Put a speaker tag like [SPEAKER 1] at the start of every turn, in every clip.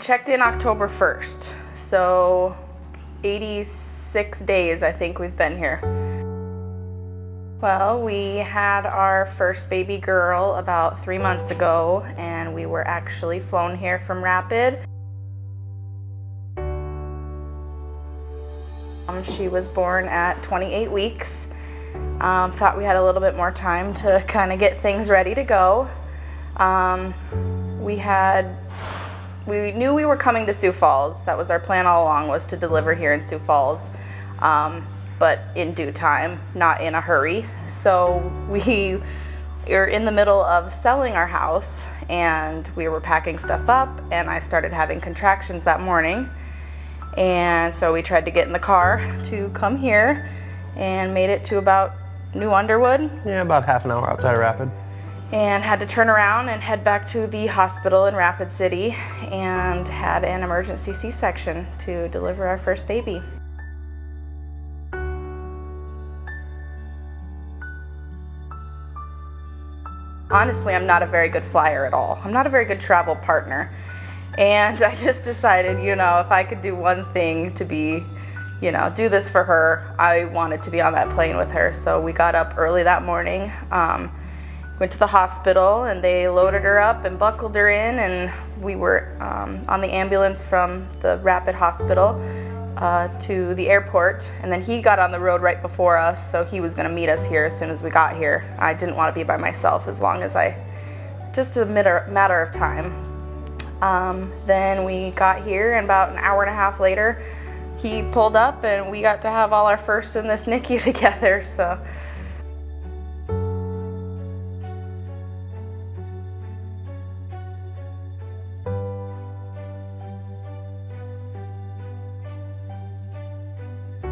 [SPEAKER 1] checked in October 1st, so 86 days I think we've been here. Well, we had our first baby girl about 3 months ago, and we were actually flown here from Rapid. She was born at 28 weeks. Thought we had a little bit more time to kind of get things ready to go. We knew we were coming to Sioux Falls. That was our plan all along, was to deliver here in Sioux Falls, but in due time, not in a hurry. So we were in the middle of selling our house, and we were packing stuff up, and I started having contractions that morning. And so we tried to get in the car to come here and made it to about New Underwood.
[SPEAKER 2] Yeah, about half an hour outside of Rapid.
[SPEAKER 1] And had to turn around and head back to the hospital in Rapid City and had an emergency C-section to deliver our first baby. Honestly, I'm not a very good flyer at all. I'm not a very good travel partner. And I just decided, if I could do one thing to be, do this for her, I wanted to be on that plane with her. So we got up early that morning, went to the hospital, and they loaded her up and buckled her in, and we were on the ambulance from the Rapid Hospital to the airport. And then he got on the road right before us, so he was going to meet us here as soon as we got here. I didn't want to be by myself just a matter of time. Then we got here, and about an hour and a half later, he pulled up, and we got to have all our firsts in this NICU together. So.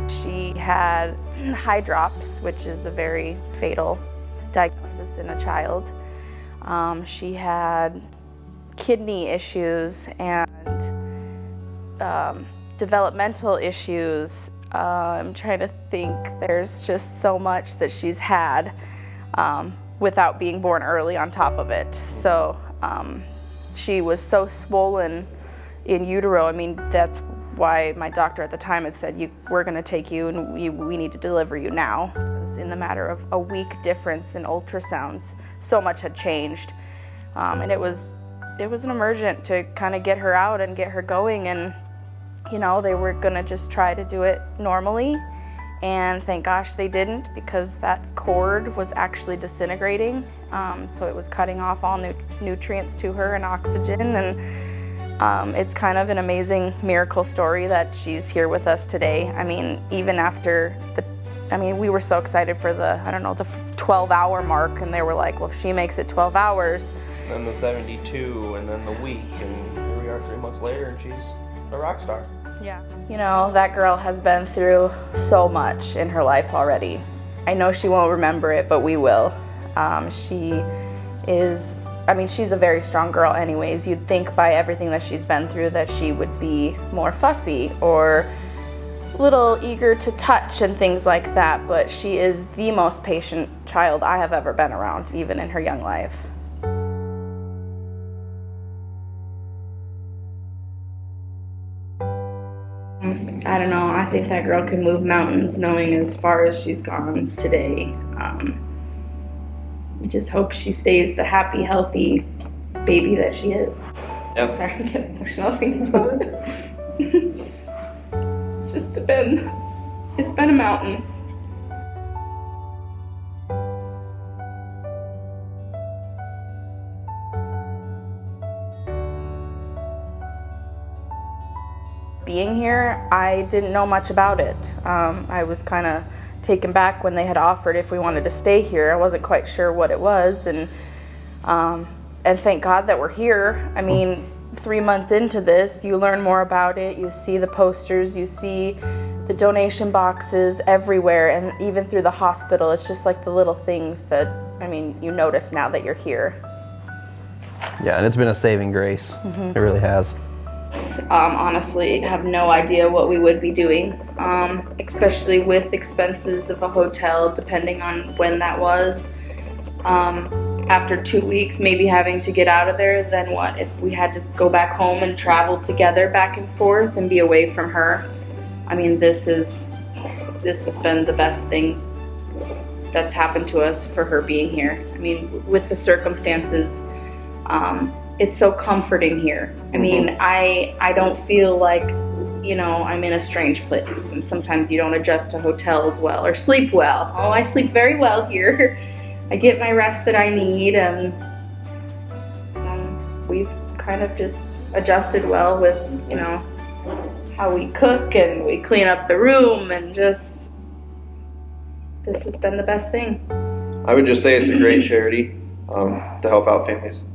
[SPEAKER 1] She had high drops, which is a very fatal diagnosis in a child. She had kidney issues and developmental issues. I'm trying to think, there's just so much that she's had without being born early on top of it. So she was so swollen in utero. I mean, that's why my doctor at the time had said, we're going to take you and we need to deliver you now. It was in the matter of a week difference in ultrasounds. So much had changed. And it was an emergent to kind of get her out and get her going, and they were gonna just try to do it normally, and thank gosh they didn't, because that cord was actually disintegrating, so it was cutting off all nutrients to her and oxygen, and it's kind of an amazing miracle story that she's here with us today. I mean, even after we were so excited for the 12-hour mark, and they were like, well, if she makes it 12 hours,
[SPEAKER 2] then the 72, and then the week, and here we are 3 months later, and she's a rock star.
[SPEAKER 1] Yeah. That girl has been through so much in her life already. I know she won't remember it, but we will. She's a very strong girl anyways. You'd think by everything that she's been through that she would be more fussy or a little eager to touch and things like that, but she is the most patient child I have ever been around, even in her young life. I don't know, I think that girl can move mountains knowing as far as she's gone today. I just hope she stays the happy, healthy baby that she is.
[SPEAKER 2] Yep.
[SPEAKER 1] Sorry, I get emotional thinking about it. It's been a mountain. Being here, I didn't know much about it. I was kind of taken back when they had offered if we wanted to stay here. I wasn't quite sure what it was, and thank God that we're here. I mean, 3 months into this, you learn more about it. You see the posters, you see the donation boxes everywhere, and even through the hospital. It's just like the little things that, you notice now that you're here.
[SPEAKER 2] Yeah, and it's been a saving grace. Mm-hmm. It really has.
[SPEAKER 1] Honestly, have no idea what we would be doing, especially with expenses of a hotel, depending on when that was. after 2 weeks maybe having to get out of there than what if we had to go back home and travel together back and forth and be away from her. I mean, this has been the best thing that's happened to us for her being here. I mean, with the circumstances, it's so comforting here. I mean, I don't feel like, you know, I'm in a strange place, and sometimes you don't adjust to hotels well or sleep well. Oh, I sleep very well here. I get my rest that I need, and we've kind of just adjusted well with, you know, how we cook and we clean up the room, and just, this has been the best thing.
[SPEAKER 2] I would just say it's a great charity to help out families.